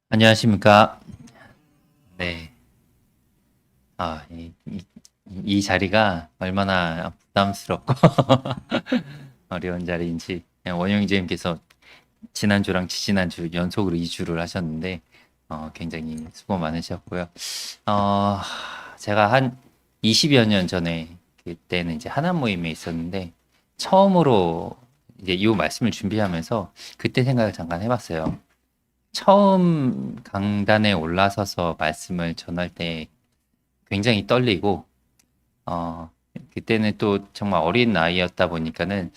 안녕하십니까. 네. 아, 이 자리가 얼마나 부담스럽고 어려운 자리인지 원영재님께서 지난주랑 지지난주 연속으로 2주를 하셨는데 굉장히 수고 많으셨고요. 어, 제가 한 20여 년 전에 그때는 이제 하남 모임에 있었는데 처음으로 이제 이 말씀을 준비하면서 그때 생각을 잠깐 해봤어요. 처음 강단에 올라서서 말씀을 전할 때 굉장히 떨리고, 어, 그때는 또 정말 어린 나이였다 보니까는,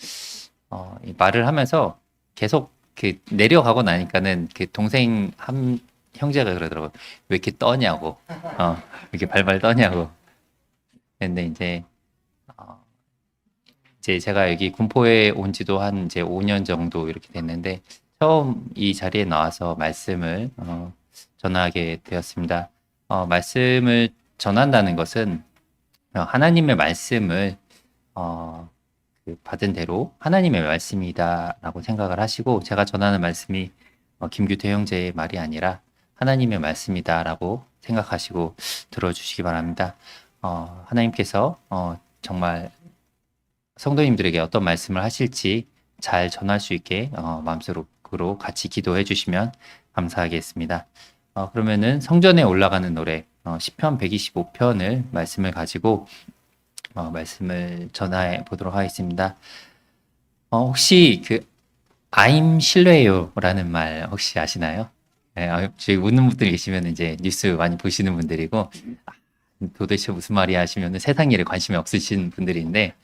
이 말을 하면서 계속 내려가고 나니까는 동생 형제가 그러더라고요. 왜 이렇게 떠냐고. 왜 이렇게 발발 떠냐고. 근데 어, 이제 제가 여기 군포에 온 지도 한 이제 5년 정도 이렇게 됐는데, 처음 이 자리에 나와서 말씀을, 전하게 되었습니다. 말씀을 전한다는 것은 하나님의 말씀을 어, 받은 대로 하나님의 말씀이다라고 생각을 하시고 제가 전하는 말씀이 김규태 형제의 말이 아니라 하나님의 말씀이다라고 생각하시고 들어주시기 바랍니다. 하나님께서 정말 성도님들에게 어떤 말씀을 하실지 잘 전할 수 있게 마음속으로 같이 기도해 주시면 감사하겠습니다. 그러면은 성전에 올라가는 노래 시편 125편을 말씀을 가지고 말씀을 전해 보도록 하겠습니다. 혹시 I'm 실례요라는 말 혹시 아시나요? 네, 저희 웃는 분들이 계시면 이제 뉴스 많이 보시는 분들이고 아, 도대체 무슨 말이야 하시면 세상 일에 관심이 없으신 분들인데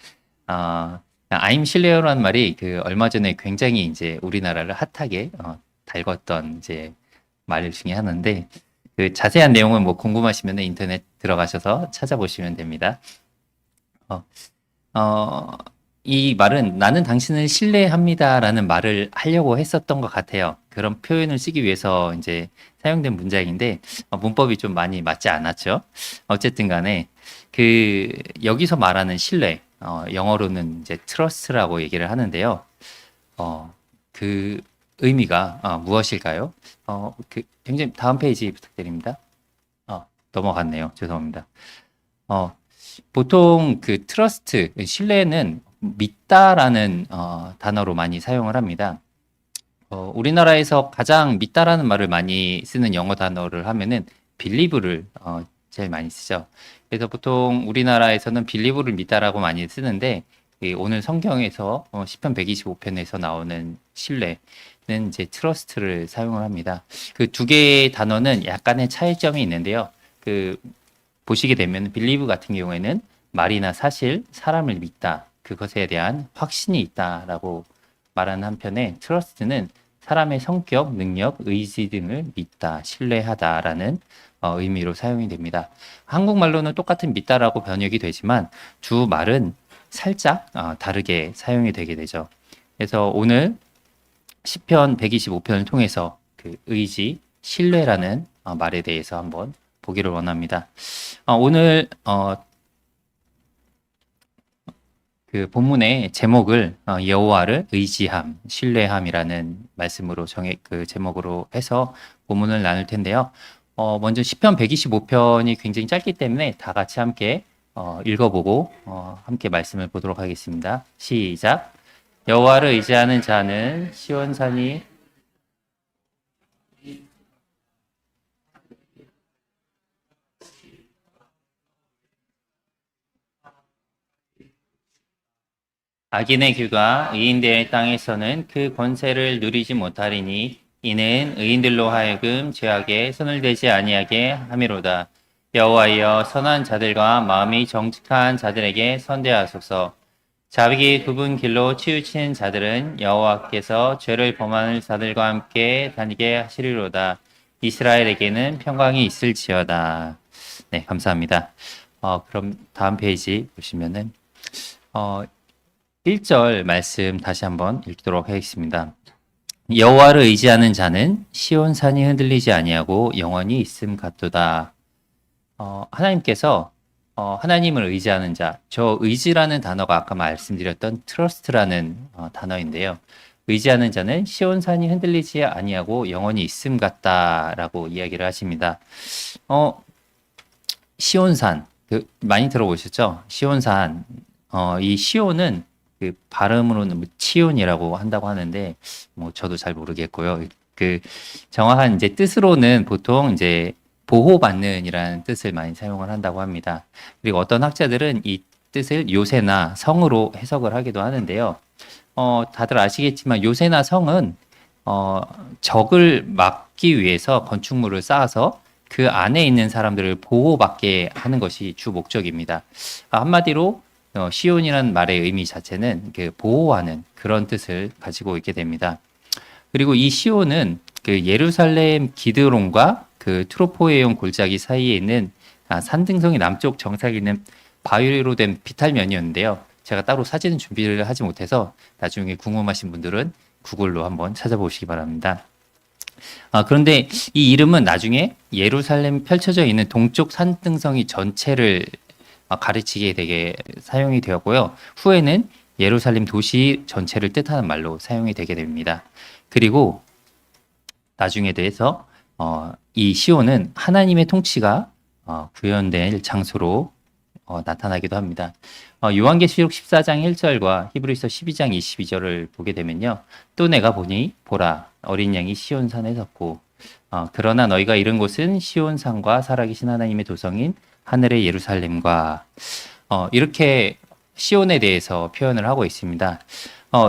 I'm 실례요라는 말이 얼마 전에 굉장히 이제 우리나라를 핫하게 달궜던 이제 말 중에 하나인데 자세한 내용은 뭐 궁금하시면 인터넷 들어가셔서 찾아보시면 됩니다. 어, 어, 이 말은 나는 당신을 신뢰합니다라는 말을 하려고 했었던 것 같아요. 그런 표현을 쓰기 위해서 이제 사용된 문장인데 문법이 좀 많이 맞지 않았죠. 어쨌든 간에 여기서 말하는 신뢰, 영어로는 이제 trust라고 얘기를 하는데요. 어, 그 의미가 무엇일까요? 굉장히 다음 페이지 부탁드립니다. 넘어갔네요. 죄송합니다. 어, 보통 트러스트, 신뢰는 믿다라는 단어로 많이 사용을 합니다. 우리나라에서 가장 믿다라는 말을 많이 쓰는 영어 단어를 하면은 believe를 제일 많이 쓰죠. 그래서 보통 우리나라에서는 believe를 믿다라고 많이 쓰는데 오늘 성경에서 시편 125편에서 나오는 신뢰는 이제 trust를 사용을 합니다. 그 두 개의 단어는 약간의 차이점이 있는데요. 보시게 되면 believe 같은 경우에는 말이나 사실, 사람을 믿다, 그것에 대한 확신이 있다라고 말하는 한편에 trust는 사람의 성격, 능력, 의지 등을 믿다, 신뢰하다라는 의미로 사용이 됩니다. 한국말로는 똑같은 믿다라고 번역이 되지만 두 말은 살짝 다르게 사용이 되게 되죠. 그래서 오늘 시편 125편을 통해서 의지, 신뢰라는 말에 대해서 한번 보기를 원합니다. 오늘 본문의 제목을 여호와를 의지함, 신뢰함이라는 말씀으로 제목으로 해서 본문을 나눌 텐데요. 먼저 시편 125편이 굉장히 짧기 때문에 다 같이 함께 읽어보고 함께 말씀을 보도록 하겠습니다. 시작. 여호와를 의지하는 자는 시온산이 악인의 규가 의인들의 땅에서는 그 권세를 누리지 못하리니 이는 의인들로 하여금 죄악에 손을 대지 아니하게 함이로다. 여호와여 선한 자들과 마음이 정직한 자들에게 선대하소서. 자기 굽은 길로 치우친 자들은 여호와께서 죄를 범하는 자들과 함께 다니게 하시리로다. 이스라엘에게는 평강이 있을지어다. 네, 감사합니다. 그럼 다음 페이지 보시면은 어, 1절 말씀 다시 한번 읽도록 하겠습니다. 여호와를 의지하는 자는 시온산이 흔들리지 아니하고 영원히 있음 같도다. 하나님께서 하나님을 의지하는 자, 저 의지라는 단어가 아까 말씀드렸던 trust라는 단어인데요. 의지하는 자는 시온산이 흔들리지 아니하고 영원히 있음 같다라고 이야기를 하십니다. 어, 시온산 많이 들어보셨죠? 시온산. 이 시온은 그 발음으로는 뭐 치온이라고 한다고 하는데 뭐 저도 잘 모르겠고요. 그 정확한 이제 뜻으로는 보통 이제 보호받는이라는 뜻을 많이 사용을 한다고 합니다. 그리고 어떤 학자들은 이 뜻을 요새나 성으로 해석을 하기도 하는데요. 다들 아시겠지만 요새나 성은 어, 적을 막기 위해서 건축물을 쌓아서 그 안에 있는 사람들을 보호받게 하는 것이 주 목적입니다. 한마디로 시온이라는 말의 의미 자체는 그 보호하는 그런 뜻을 가지고 있게 됩니다. 그리고 이 시온은 그 예루살렘 기드론과 그 트로포에온 골짜기 사이에 있는 산등성이 남쪽 정상에 있는 바위로 된 비탈면이었는데요. 제가 따로 사진은 준비를 하지 못해서 나중에 궁금하신 분들은 구글로 한번 찾아보시기 바랍니다. 그런데 이 이름은 나중에 예루살렘 펼쳐져 있는 동쪽 산등성이 전체를 가르치게 되게 사용이 되었고요. 후에는 예루살렘 도시 전체를 뜻하는 말로 사용이 되게 됩니다. 그리고 나중에 대해서 이 시온은 하나님의 통치가 구현될 장소로 나타나기도 합니다. 요한계시록 14장 1절과 히브리서 12장 22절을 보게 되면요. 또 내가 보니 보라 어린 양이 시온산에 섰고 그러나 너희가 이른 곳은 시온산과 살아계신 하나님의 도성인 하늘의 예루살렘과 이렇게 시온에 대해서 표현을 하고 있습니다.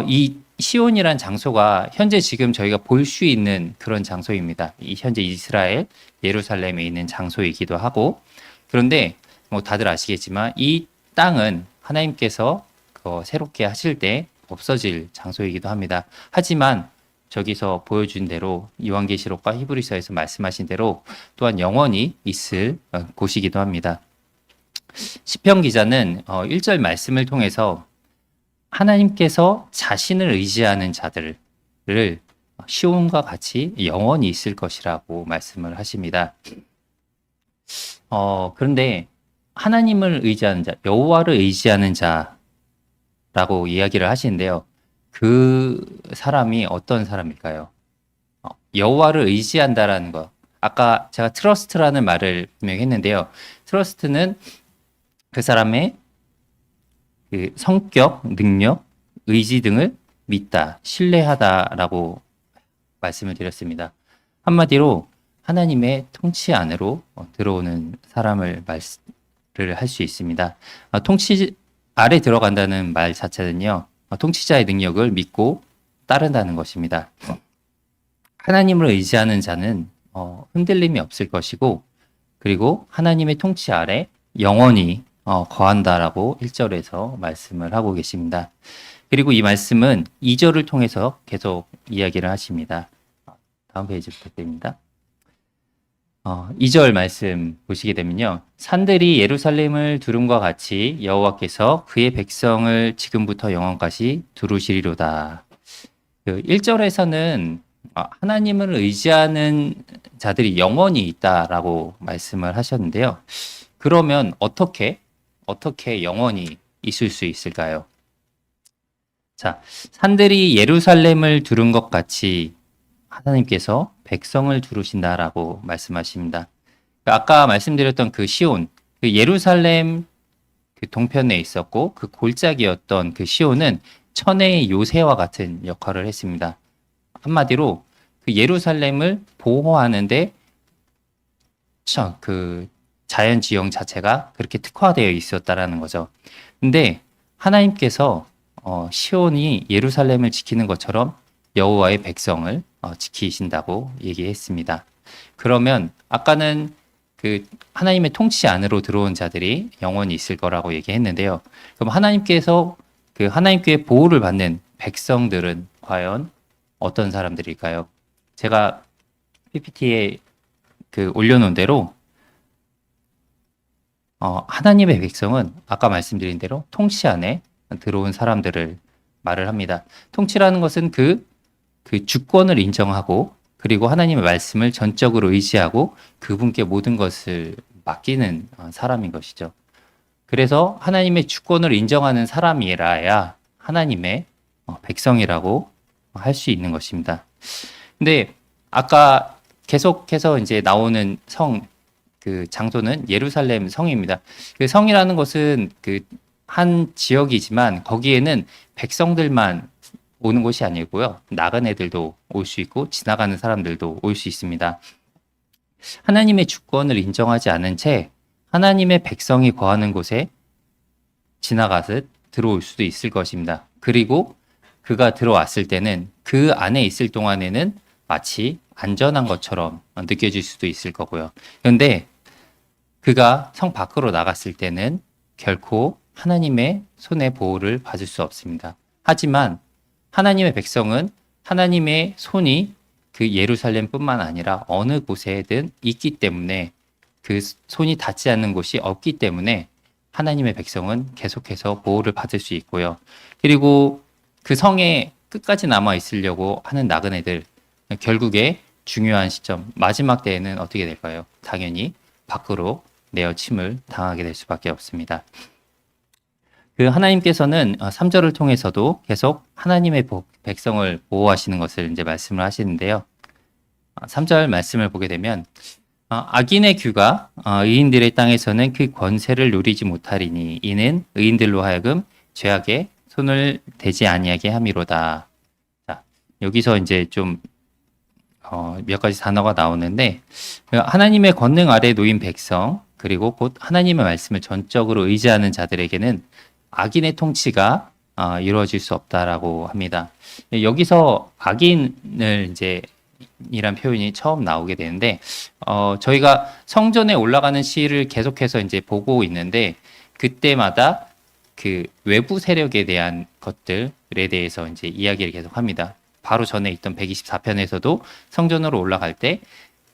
이 시온이란 장소가 현재 지금 저희가 볼 수 있는 그런 장소입니다. 이 현재 이스라엘 예루살렘에 있는 장소이기도 하고 그런데 뭐 다들 아시겠지만 이 땅은 하나님께서 새롭게 하실 때 없어질 장소이기도 합니다. 하지만 저기서 보여준 대로 요한계시록과 히브리서에서 말씀하신 대로 또한 영원히 있을 곳이기도 합니다. 시편 기자는 1절 말씀을 통해서 하나님께서 자신을 의지하는 자들을 시온과 같이 영원히 있을 것이라고 말씀을 하십니다. 그런데 하나님을 의지하는 자, 여호와를 의지하는 자라고 이야기를 하시는데요. 그 사람이 어떤 사람일까요? 여호와를 의지한다라는 거. 아까 제가 트러스트라는 말을 분명히 했는데요. 트러스트는 그 사람의 그 성격, 능력, 의지 등을 믿다, 신뢰하다라고 말씀을 드렸습니다. 한마디로 하나님의 통치 안으로 들어오는 사람을 말을 할 수 있습니다. 통치 아래 들어간다는 말 자체는요. 통치자의 능력을 믿고 따른다는 것입니다. 하나님을 의지하는 자는 흔들림이 없을 것이고 그리고 하나님의 통치 아래 영원히 거한다라고 1절에서 말씀을 하고 계십니다. 그리고 이 말씀은 2절을 통해서 계속 이야기를 하십니다. 다음 페이지 부탁드립니다. 2절 말씀 보시게 되면요. 산들이 예루살렘을 두름과 같이 여호와께서 그의 백성을 지금부터 영원까지 두루시리로다. 1절에서는 하나님을 의지하는 자들이 영원히 있다라고 말씀을 하셨는데요. 그러면 어떻게 영원히 있을 수 있을까요? 자, 산들이 예루살렘을 두른 것 같이 하나님께서 백성을 두르신다라고 말씀하십니다. 아까 말씀드렸던 그 시온, 그 예루살렘 그 동편에 있었고 그 골짜기였던 그 시온은 천혜의 요새와 같은 역할을 했습니다. 한마디로 그 예루살렘을 보호하는데 그 자연 지형 자체가 그렇게 특화되어 있었다라는 거죠. 근데 하나님께서 시온이 예루살렘을 지키는 것처럼 여호와의 백성을 지키신다고 얘기했습니다. 그러면 아까는 그 하나님의 통치 안으로 들어온 자들이 영원히 있을 거라고 얘기했는데요. 그럼 하나님께서 그 하나님께 보호를 받는 백성들은 과연 어떤 사람들일까요? 제가 PPT에 그 올려놓은 대로 하나님의 백성은 아까 말씀드린 대로 통치 안에 들어온 사람들을 말을 합니다. 통치라는 것은 그 주권을 인정하고 그리고 하나님의 말씀을 전적으로 의지하고 그분께 모든 것을 맡기는 사람인 것이죠. 그래서 하나님의 주권을 인정하는 사람이라야 하나님의 백성이라고 할 수 있는 것입니다. 근데 아까 계속해서 이제 나오는 그 장소는 예루살렘 성입니다. 그 성이라는 것은 그 한 지역이지만 거기에는 백성들만 오는 곳이 아니고요. 나그네들도 올 수 있고 지나가는 사람들도 올 수 있습니다. 하나님의 주권을 인정하지 않은 채 하나님의 백성이 거하는 곳에 지나가듯 들어올 수도 있을 것입니다. 그리고 그가 들어왔을 때는 그 안에 있을 동안에는 마치 안전한 것처럼 느껴질 수도 있을 거고요. 그런데 그가 성 밖으로 나갔을 때는 결코 하나님의 손의 보호를 받을 수 없습니다. 하지만 하나님의 백성은 하나님의 손이 그 예루살렘뿐만 아니라 어느 곳에든 있기 때문에 그 손이 닿지 않는 곳이 없기 때문에 하나님의 백성은 계속해서 보호를 받을 수 있고요. 그리고 그 성에 끝까지 남아 있으려고 하는 나그네들, 결국에 중요한 시점, 마지막 때에는 어떻게 될까요? 당연히 밖으로 내어침을 당하게 될 수밖에 없습니다. 그 하나님께서는 3절을 통해서도 계속 하나님의 백성을 보호하시는 것을 이제 말씀을 하시는데요. 3절 말씀을 보게 되면 악인의 규가 의인들의 땅에서는 그 권세를 누리지 못하리니 이는 의인들로 하여금 죄악에 손을 대지 아니하게 함이로다. 자, 여기서 이제 좀 몇 가지 단어가 나오는데 하나님의 권능 아래 놓인 백성 그리고 곧 하나님의 말씀을 전적으로 의지하는 자들에게는 악인의 통치가 이루어질 수 없다라고 합니다. 여기서 악인을 이제 이란 표현이 처음 나오게 되는데 저희가 성전에 올라가는 시를 계속해서 이제 보고 있는데 그때마다 그 외부 세력에 대한 것들에 대해서 이제 이야기를 계속합니다. 바로 전에 있던 124편에서도 성전으로 올라갈 때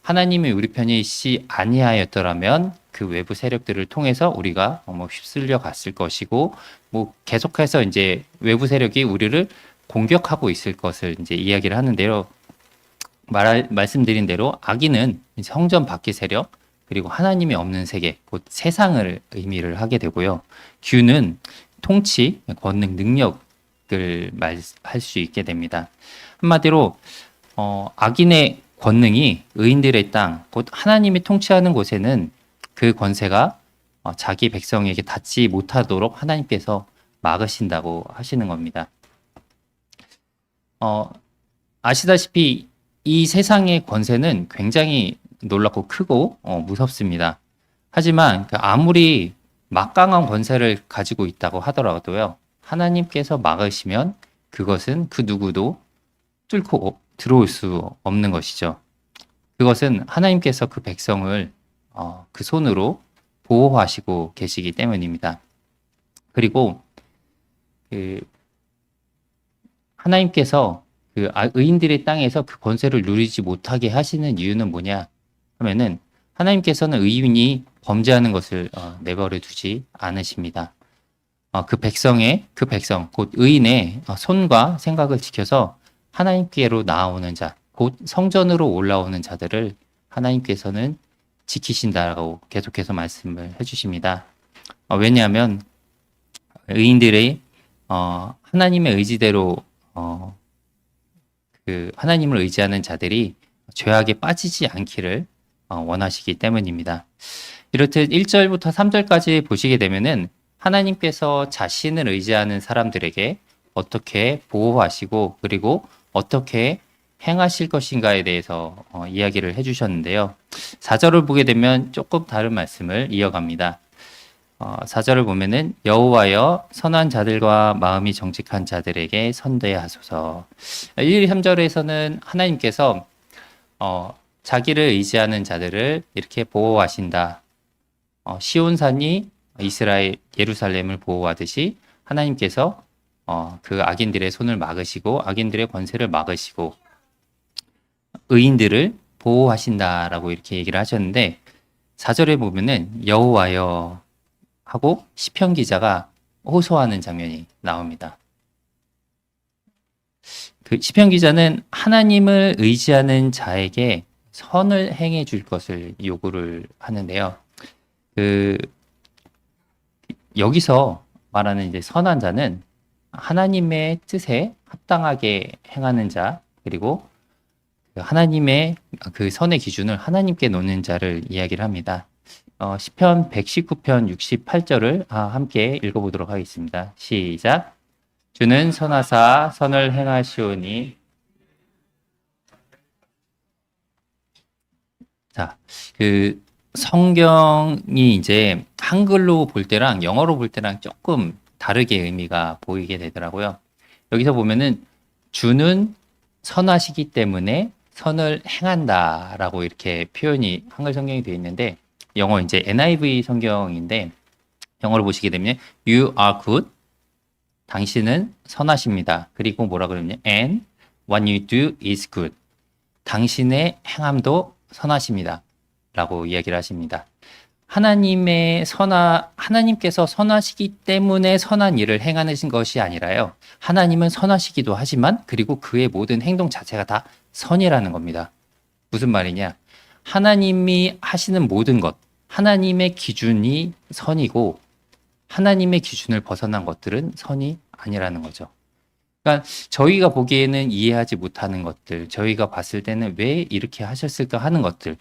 하나님이 우리 편이시 아니하였더라면 그 외부 세력들을 통해서 우리가 휩쓸려 갔을 것이고 뭐 계속해서 이제 외부 세력이 우리를 공격하고 있을 것을 이제 이야기를 하는데요. 말씀드린 대로 악인은 성전 밖의 세력 그리고 하나님이 없는 세계 곧 세상을 의미를 하게 되고요. 규는 통치, 권능, 능력을 말할 수 있게 됩니다. 한마디로 악인의 권능이 의인들의 땅, 곧 하나님이 통치하는 곳에는 그 권세가 자기 백성에게 닿지 못하도록 하나님께서 막으신다고 하시는 겁니다. 아시다시피 이 세상의 권세는 굉장히 놀랍고 크고 무섭습니다. 하지만 아무리 막강한 권세를 가지고 있다고 하더라도요. 하나님께서 막으시면 그것은 그 누구도 뚫고 들어올 수 없는 것이죠. 그것은 하나님께서 그 백성을 그 손으로 보호하시고 계시기 때문입니다. 그리고 하나님께서 그 의인들의 땅에서 그 권세를 누리지 못하게 하시는 이유는 뭐냐 하면은 하나님께서는 의인이 범죄하는 것을 내버려 두지 않으십니다. 그 백성, 곧 의인의 손과 생각을 지켜서 하나님께로 나아오는 자, 곧 성전으로 올라오는 자들을 하나님께서는 지키신다라고 계속해서 말씀을 해주십니다. 왜냐하면 의인들의 하나님의 의지대로 그 하나님을 의지하는 자들이 죄악에 빠지지 않기를 원하시기 때문입니다. 이렇듯 1절부터 3절까지 보시게 되면은 하나님께서 자신을 의지하는 사람들에게 어떻게 보호하시고 그리고 어떻게 행하실 것인가에 대해서 이야기를 해주셨는데요. 4절을 보게 되면 조금 다른 말씀을 이어갑니다. 4절을 보면은 여호와여 선한 자들과 마음이 정직한 자들에게 선대하소서. 1, 2, 3절에서는 하나님께서 자기를 의지하는 자들을 이렇게 보호하신다. 시온산이 이스라엘 예루살렘을 보호하듯이 하나님께서 그 악인들의 손을 막으시고 악인들의 권세를 막으시고 의인들을 보호하신다라고 이렇게 얘기를 하셨는데 4절에 보면은 여호와여 하고 시편 기자가 호소하는 장면이 나옵니다. 그 시편 기자는 하나님을 의지하는 자에게 선을 행해 줄 것을 요구를 하는데요. 여기서 말하는 이제 선한 자는 하나님의 뜻에 합당하게 행하는 자, 그리고 그 하나님의 그 선의 기준을 하나님께 놓는 자를 이야기를 합니다. 시편 119편 68절을 함께 읽어보도록 하겠습니다. 시작. 주는 선하사 선을 행하시오니. 자, 그 성경이 이제 한글로 볼 때랑 영어로 볼 때랑 조금 다르게 의미가 보이게 되더라고요. 여기서 보면은 주는 선하시기 때문에 선을 행한다라고 이렇게 표현이 한글 성경이 되어 있는데, 영어 이제 NIV 성경인데 영어로 보시게 되면 You are good. 당신은 선하십니다. 그리고 뭐라 그러냐면 And what you do is good. 당신의 행함도 선하십니다. 라고 이야기를 하십니다. 하나님께서 선하시기 때문에 선한 일을 행하는 것이 아니라요. 하나님은 선하시기도 하지만 그리고 그의 모든 행동 자체가 다 선이라는 겁니다. 무슨 말이냐? 하나님이 하시는 모든 것, 하나님의 기준이 선이고 하나님의 기준을 벗어난 것들은 선이 아니라는 거죠. 그러니까 저희가 보기에는 이해하지 못하는 것들, 저희가 봤을 때는 왜 이렇게 하셨을까 하는 것들,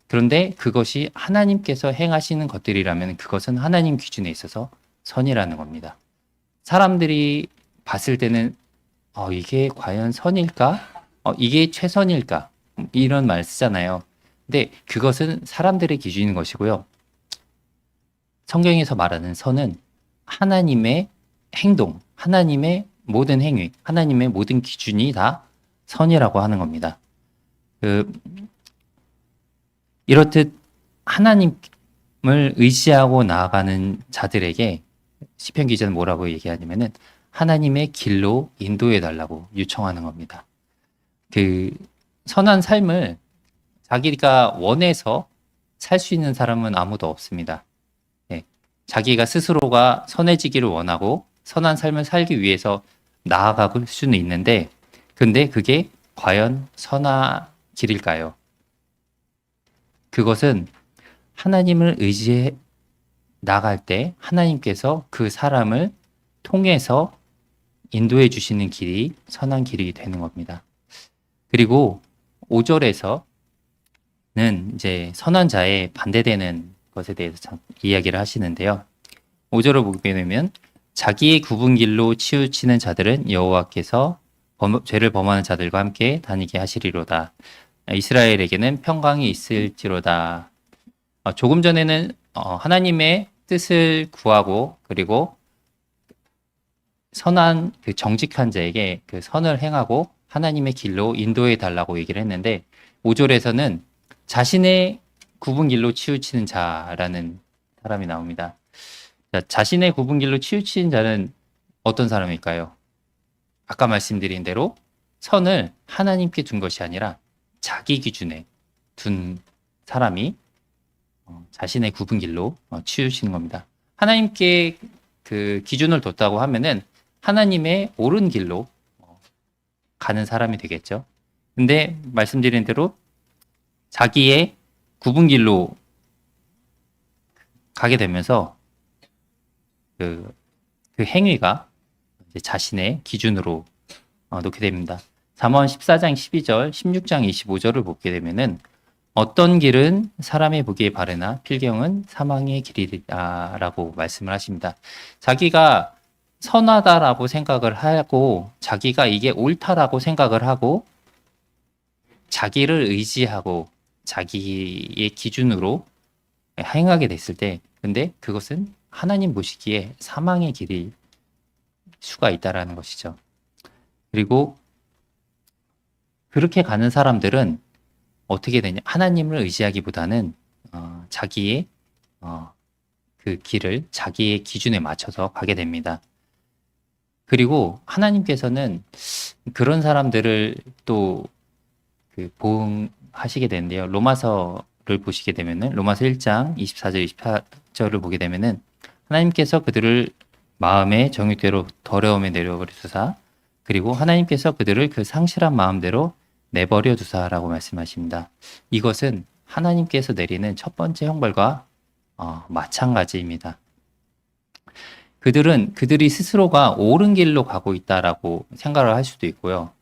그런데 그것이 하나님께서 행하시는 것들이라면 그것은 하나님 기준에 있어서 선이라는 겁니다. 사람들이 봤을 때는 이게 과연 선일까? 이게 최선일까? 이런 말 쓰잖아요. 근데 그것은 사람들의 기준인 것이고요. 성경에서 말하는 선은 하나님의 행동, 하나님의 모든 행위, 하나님의 모든 기준이 다 선이라고 하는 겁니다. 이렇듯 하나님을 의지하고 나아가는 자들에게 시편 기자는 뭐라고 얘기하냐면은 하나님의 길로 인도해 달라고 요청하는 겁니다. 그 선한 삶을 자기가 원해서 살 수 있는 사람은 아무도 없습니다. 네. 자기가 스스로가 선해지기를 원하고 선한 삶을 살기 위해서 나아갈 수는 있는데, 근데 그게 과연 선한 길일까요? 그것은 하나님을 의지해 나갈 때 하나님께서 그 사람을 통해서 인도해 주시는 길이 선한 길이 되는 겁니다. 그리고 5절에서는 이제 선한 자에 반대되는 것에 대해서 이야기를 하시는데요. 5절을 보게 되면 자기의 굽은 길로 치우치는 자들은 여호와께서 죄를 범하는 자들과 함께 다니게 하시리로다. 이스라엘에게는 평강이 있을지로다. 조금 전에는 하나님의 뜻을 구하고 그리고 선한 그 정직한 자에게 그 선을 행하고 하나님의 길로 인도해 달라고 얘기를 했는데 5절에서는 자신의 굽은 길로 치우치는 자라는 사람이 나옵니다. 자신의 굽은 길로 치우치는 자는 어떤 사람일까요? 아까 말씀드린 대로 선을 하나님께 둔 것이 아니라 자기 기준에 둔 사람이 자신의 굽은 길로 치우치는 겁니다. 하나님께 그 기준을 뒀다고 하면은 하나님의 옳은 길로 가는 사람이 되겠죠. 근데 말씀드린 대로 자기의 굽은 길로 가게 되면서 그 행위가 이제 자신의 기준으로 놓게 됩니다. 잠언 14장 12절, 16장 25절을 보게 되면은 어떤 길은 사람의 보기에 바르나 필경은 사망의 길이라고 말씀을 하십니다. 자기가 선하다라고 생각을 하고 자기가 이게 옳다라고 생각을 하고 자기를 의지하고 자기의 기준으로 행하게 됐을 때 근데 그것은 하나님 보시기에 사망의 길일 수가 있다라는 것이죠. 그리고 그렇게 가는 사람들은 어떻게 되냐? 하나님을 의지하기보다는 자기의 그 길을 자기의 기준에 맞춰서 가게 됩니다. 그리고 하나님께서는 그런 사람들을 또 그 보응하시게 되는데요. 로마서를 보시게 되면은 로마서 1장 24절 28절을 보게 되면은 하나님께서 그들을 마음의 정욕대로 더러움에 내려버려 두사 그리고 하나님께서 그들을 그 상실한 마음대로 내버려 두사라고 말씀하십니다. 이것은 하나님께서 내리는 첫 번째 형벌과 마찬가지입니다. 그들이 스스로가 옳은 길로 가고 있다라고 생각을 할 수도 있고요.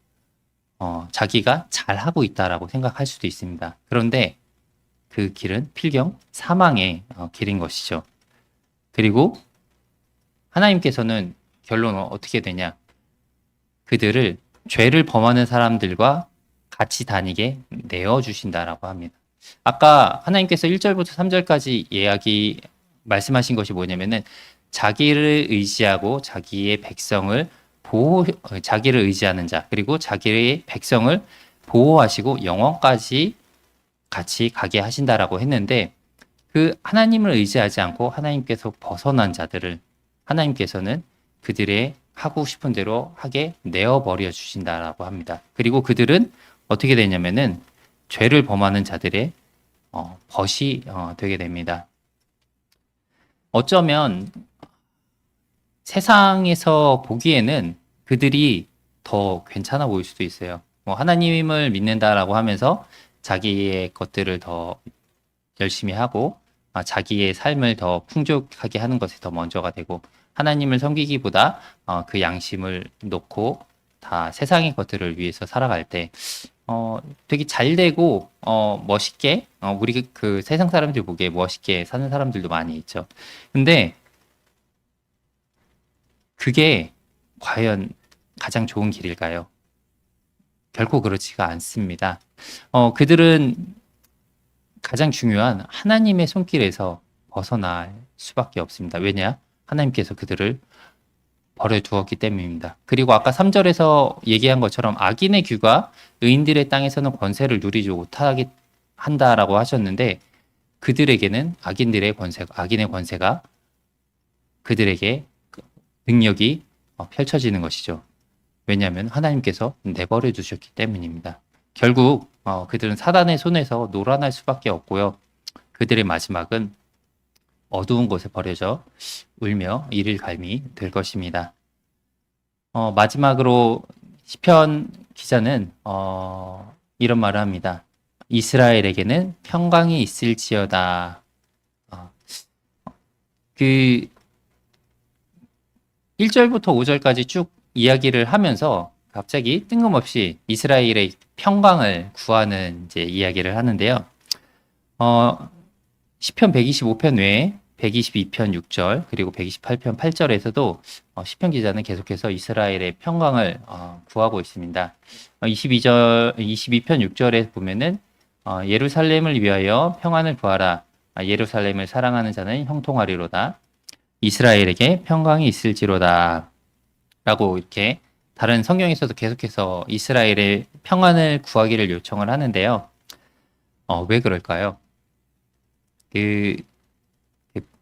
자기가 잘하고 있다라고 생각할 수도 있습니다. 그런데 그 길은 필경 사망의 길인 것이죠. 그리고 하나님께서는 결론은 어떻게 되냐? 그들을 죄를 범하는 사람들과 같이 다니게 내어주신다라고 합니다. 아까 하나님께서 1절부터 3절까지 말씀하신 것이 뭐냐면은 자기를 의지하고 자기를 의지하는 자, 그리고 자기의 백성을 보호하시고 영원까지 같이 가게 하신다라고 했는데 그 하나님을 의지하지 않고 하나님께서 벗어난 자들을 하나님께서는 그들의 하고 싶은 대로 하게 내어버려 주신다라고 합니다. 그리고 그들은 어떻게 되냐면은 죄를 범하는 자들의 벗이 되게 됩니다. 어쩌면 세상에서 보기에는 그들이 더 괜찮아 보일 수도 있어요. 뭐 하나님을 믿는다라고 하면서 자기의 것들을 더 열심히 하고 자기의 삶을 더 풍족하게 하는 것이 더 먼저가 되고 하나님을 섬기기보다 그 양심을 놓고 다 세상의 것들을 위해서 살아갈 때 되게 잘 되고 멋있게 우리 그 세상 사람들 보기에 멋있게 사는 사람들도 많이 있죠. 근데 그게 과연 가장 좋은 길일까요? 결코 그렇지가 않습니다. 그들은 가장 중요한 하나님의 손길에서 벗어날 수밖에 없습니다. 왜냐? 하나님께서 그들을 버려두었기 때문입니다. 그리고 아까 3절에서 얘기한 것처럼 악인의 규가 의인들의 땅에서는 권세를 누리지 못하게 한다라고 하셨는데 그들에게는 악인의 권세가 그들에게 능력이 펼쳐지는 것이죠. 왜냐하면 하나님께서 내버려 두셨기 때문입니다. 결국 그들은 사단의 손에서 놀아날 수밖에 없고요. 그들의 마지막은 어두운 곳에 버려져 울며 이를 갈미 될 것입니다. 마지막으로 시편 기자는 이런 말을 합니다. 이스라엘에게는 평강이 있을지어다. 그 1절부터 5절까지 쭉 이야기를 하면서 갑자기 뜬금없이 이스라엘의 평강을 구하는 이제 이야기를 하는데요. 시편 125편 외에 122편 6절 그리고 128편 8절에서도 시편 기자는 계속해서 이스라엘의 평강을 구하고 있습니다. 22편 6절에 보면은 예루살렘을 위하여 평안을 구하라. 예루살렘을 사랑하는 자는 형통하리로다. 이스라엘에게 평강이 있을지로다. 라고 이렇게 다른 성경에서도 계속해서 이스라엘의 평안을 구하기를 요청을 하는데요. 왜 그럴까요? 그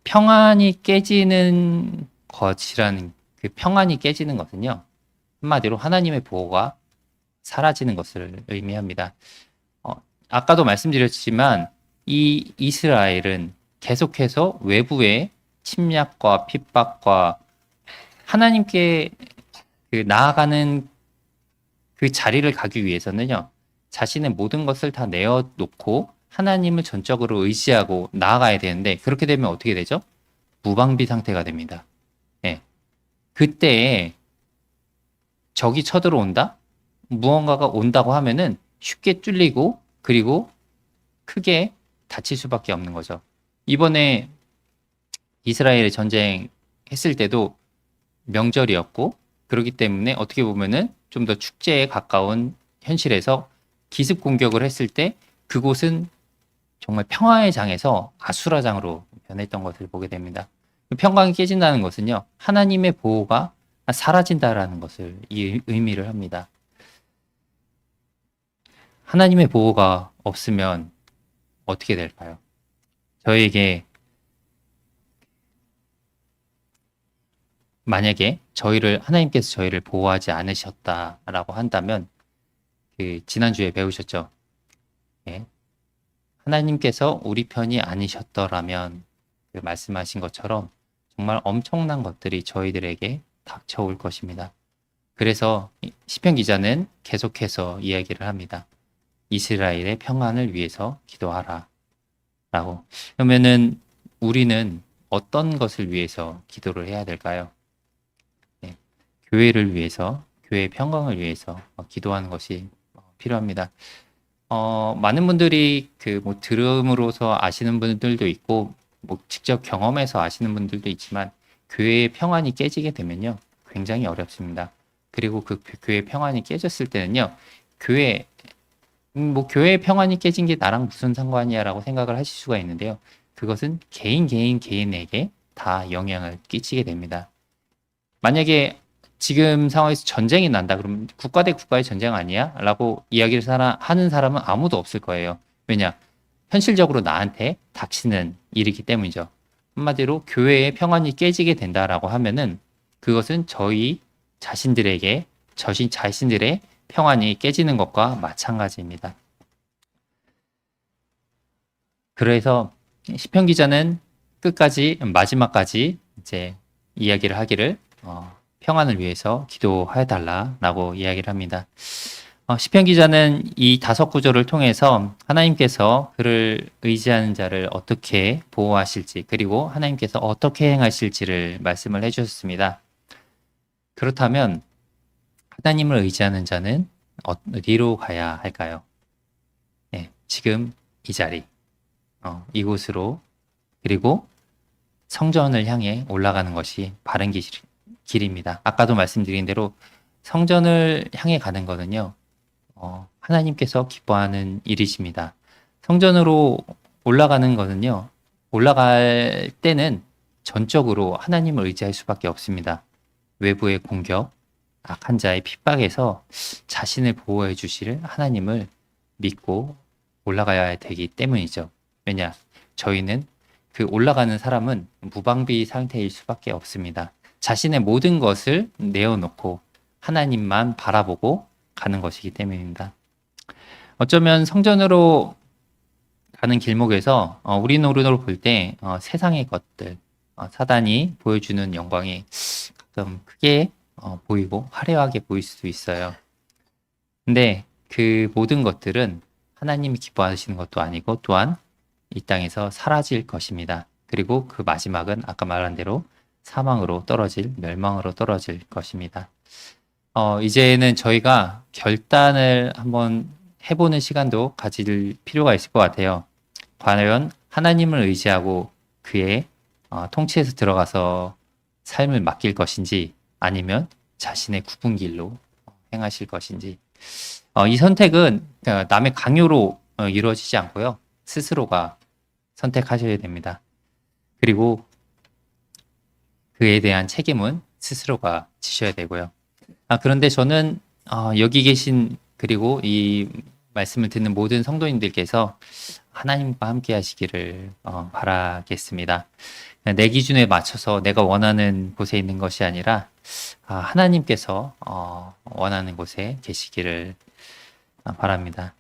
평안이 깨지는 것은요. 한마디로 하나님의 보호가 사라지는 것을 의미합니다. 아까도 말씀드렸지만 이 이스라엘은 계속해서 외부의 침략과 핍박과 하나님께 나아가는 그 자리를 가기 위해서는요. 자신의 모든 것을 다 내어놓고 하나님을 전적으로 의지하고 나아가야 되는데 그렇게 되면 어떻게 되죠? 무방비 상태가 됩니다. 예. 그때에 적이 쳐들어온다? 무언가가 온다고 하면은 쉽게 뚫리고 그리고 크게 다칠 수밖에 없는 거죠. 이번에 이스라엘의 전쟁했을 때도 명절이었고 그렇기 때문에 어떻게 보면은 좀 더 축제에 가까운 현실에서 기습 공격을 했을 때 그곳은 정말 평화의 장에서 아수라장으로 변했던 것을 보게 됩니다. 평강이 깨진다는 것은요. 하나님의 보호가 사라진다라는 것을 의미를 합니다. 하나님의 보호가 없으면 어떻게 될까요? 만약에 하나님께서 저희를 보호하지 않으셨다라고 한다면 지난주에 배우셨죠? 예. 하나님께서 우리 편이 아니셨더라면 말씀하신 것처럼 정말 엄청난 것들이 저희들에게 닥쳐올 것입니다. 그래서 시편 기자는 계속해서 이야기를 합니다. 이스라엘의 평안을 위해서 기도하라. 라고. 그러면은 우리는 어떤 것을 위해서 기도를 해야 될까요? 네, 교회를 위해서, 교회의 평강을 위해서 기도하는 것이 필요합니다. 많은 분들이 그 뭐 들음으로써 아시는 분들도 있고, 뭐 직접 경험해서 아시는 분들도 있지만, 교회의 평안이 깨지게 되면요, 굉장히 어렵습니다. 그리고 그 교회의 평안이 깨졌을 때는요, 교회, 뭐 교회의 평안이 깨진 게 나랑 무슨 상관이야라고 생각을 하실 수가 있는데요. 그것은 개인에게 다 영향을 끼치게 됩니다. 만약에 지금 상황에서 전쟁이 난다 그러면 국가 대 국가의 전쟁 아니야? 라고 이야기를 하는 사람은 아무도 없을 거예요. 왜냐? 현실적으로 나한테 닥치는 일이기 때문이죠. 한마디로 교회의 평안이 깨지게 된다라고 하면은 그것은 저희 자신들의 평안이 깨지는 것과 마찬가지입니다. 그래서 시편 기자는 마지막까지 이제 이야기를 하기를 평안을 위해서 기도해 달라라고 이야기를 합니다. 시편 기자는 이 5구절을 통해서 하나님께서 그를 의지하는 자를 어떻게 보호하실지, 그리고 하나님께서 어떻게 행하실지를 말씀을 해주셨습니다. 그렇다면 하나님을 의지하는 자는 어디로 가야 할까요? 네, 지금 이 자리, 이곳으로, 그리고 성전을 향해 올라가는 것이 바른 길입니다. 아까도 말씀드린 대로 성전을 향해 가는 것은요, 하나님께서 기뻐하는 일이십니다. 성전으로 올라가는 것은요, 올라갈 때는 전적으로 하나님을 의지할 수밖에 없습니다. 외부의 공격, 악한 자의 핍박에서 자신을 보호해 주실 하나님을 믿고 올라가야 되기 때문이죠. 왜냐? 저희는 그 올라가는 사람은 무방비 상태일 수밖에 없습니다. 자신의 모든 것을 내어놓고 하나님만 바라보고 가는 것이기 때문입니다. 어쩌면 성전으로 가는 길목에서 우리 노릇으로 볼 때 세상의 것들, 사단이 보여주는 영광이 좀 크게 보이고 화려하게 보일 수도 있어요. 근데 그 모든 것들은 하나님이 기뻐하시는 것도 아니고 또한 이 땅에서 사라질 것입니다. 그리고 그 마지막은 아까 말한 대로 멸망으로 떨어질 것입니다. 이제는 저희가 결단을 한번 해보는 시간도 가질 필요가 있을 것 같아요. 과연 하나님을 의지하고 그의 통치에서 들어가서 삶을 맡길 것인지, 아니면 자신의 굽은 길로 행하실 것인지. 이 선택은 남의 강요로 이루어지지 않고요. 스스로가 선택하셔야 됩니다. 그리고 그에 대한 책임은 스스로가 지셔야 되고요. 그런데 저는 여기 계신, 그리고 이 말씀을 듣는 모든 성도님들께서 하나님과 함께 하시기를 바라겠습니다. 내 기준에 맞춰서 내가 원하는 곳에 있는 것이 아니라 하나님께서 원하는 곳에 계시기를 바랍니다.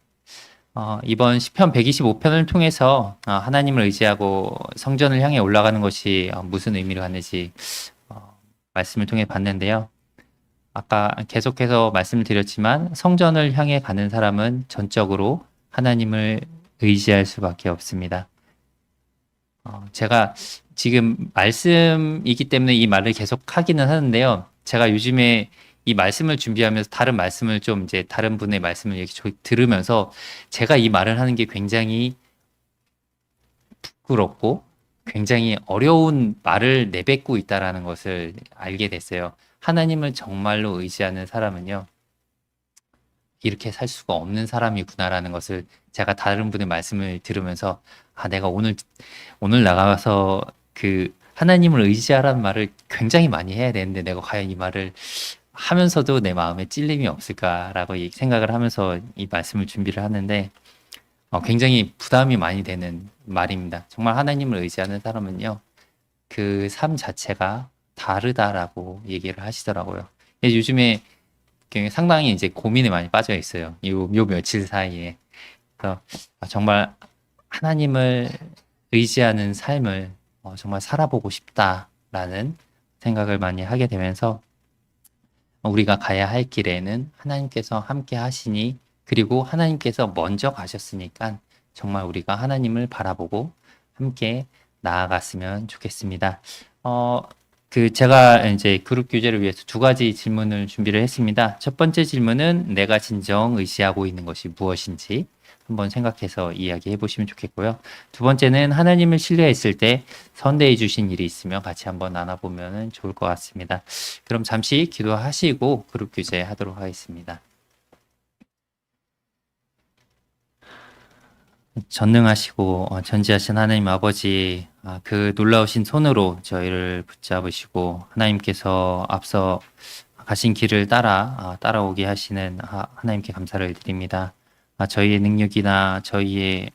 이번 시편 125편을 통해서 하나님을 의지하고 성전을 향해 올라가는 것이 무슨 의미를 갖는지 말씀을 통해 봤는데요. 아까 계속해서 말씀을 드렸지만 성전을 향해 가는 사람은 전적으로 하나님을 의지할 수밖에 없습니다. 제가 지금 말씀이기 때문에 이 말을 계속 하기는 하는데요. 제가 요즘에 이 말씀을 준비하면서 다른 말씀을 좀 이제 다른 분의 말씀을 들으면서 제가 이 말을 하는 게 굉장히 부끄럽고 굉장히 어려운 말을 내뱉고 있다라는 것을 알게 됐어요. 하나님을 정말로 의지하는 사람은요, 이렇게 살 수가 없는 사람이구나라는 것을 제가 다른 분의 말씀을 들으면서 내가 오늘 나가서 그 하나님을 의지하라는 말을 굉장히 많이 해야 되는데 내가 과연 이 말을 하면서도 내 마음에 찔림이 없을까라고 생각을 하면서 이 말씀을 준비를 하는데 굉장히 부담이 많이 되는 말입니다. 정말 하나님을 의지하는 사람은요, 그 삶 자체가 다르다라고 얘기를 하시더라고요. 요즘에 상당히 이제 고민에 많이 빠져 있어요. 요 며칠 사이에. 그래서 정말 하나님을 의지하는 삶을 정말 살아보고 싶다라는 생각을 많이 하게 되면서 우리가 가야 할 길에는 하나님께서 함께 하시니, 그리고 하나님께서 먼저 가셨으니까 정말 우리가 하나님을 바라보고 함께 나아갔으면 좋겠습니다. 제가 이제 그룹 교제를 위해서 두 가지 질문을 준비를 했습니다. 첫 번째 질문은 내가 진정 의지하고 있는 것이 무엇인지 한번 생각해서 이야기해 보시면 좋겠고요. 두 번째는 하나님을 신뢰했을 때 선대해 주신 일이 있으면 같이 한번 나눠보면 좋을 것 같습니다. 그럼 잠시 기도하시고 그룹 교제 하도록 하겠습니다. 전능하시고 전지하신 하나님 아버지, 그 놀라우신 손으로 저희를 붙잡으시고 하나님께서 앞서 가신 길을 따라오게 하시는 하나님께 감사를 드립니다. 저희의 능력이나 저희의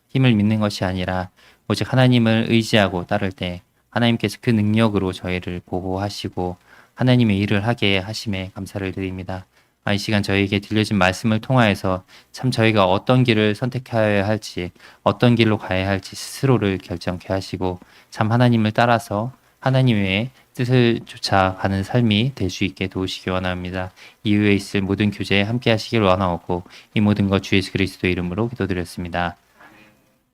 힘을 믿는 것이 아니라 오직 하나님을 의지하고 따를 때 하나님께서 그 능력으로 저희를 보호하시고 하나님의 일을 하게 하심에 감사를 드립니다. 이 시간 저희에게 들려진 말씀을 통하여서 참 저희가 어떤 길을 선택해야 할지, 어떤 길로 가야 할지 스스로를 결정케 하시고 참 하나님을 따라서 하나님의 뜻을 쫓아 가는 삶이 될 수 있게 도우시기 원합니다. 이후에 있을 모든 교제에 함께 하시길 원하옵고 이 모든 것 주 예수 그리스도의 이름으로 기도드렸습니다.